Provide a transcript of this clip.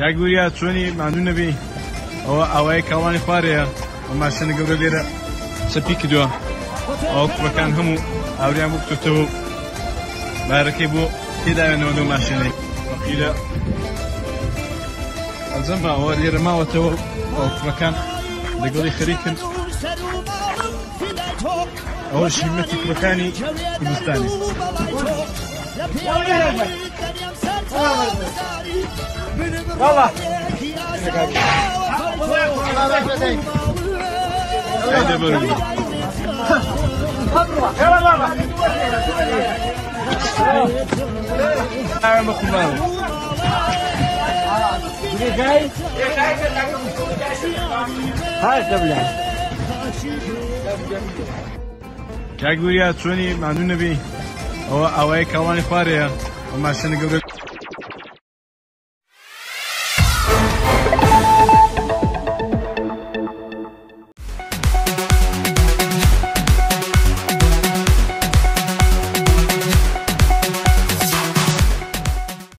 کاگوریا چۆنی ماندوو نەبی ئەوەی کاڵانی خوارەیە ئەم ماشینە گەورە لێرە چەپی کردووە ئەو کوڕەکان هەموو ئاوریان بۆ کتۆتەوە بارەکەی بۆ تێداوێنەوە لەو ماشینەی وەقیلە ئەزەم بە ئەوە لێرە ماوەتەوە ئەو کوڕەکان لەگەڵی خەریکن ئەوە شیمەتی کوڕەکانی کوردستانی هيدا برد کاگوریا چۆنی ماندوو نەبی ئەوەی کاڵانی خوارەیە ئەم ماشینە گەورە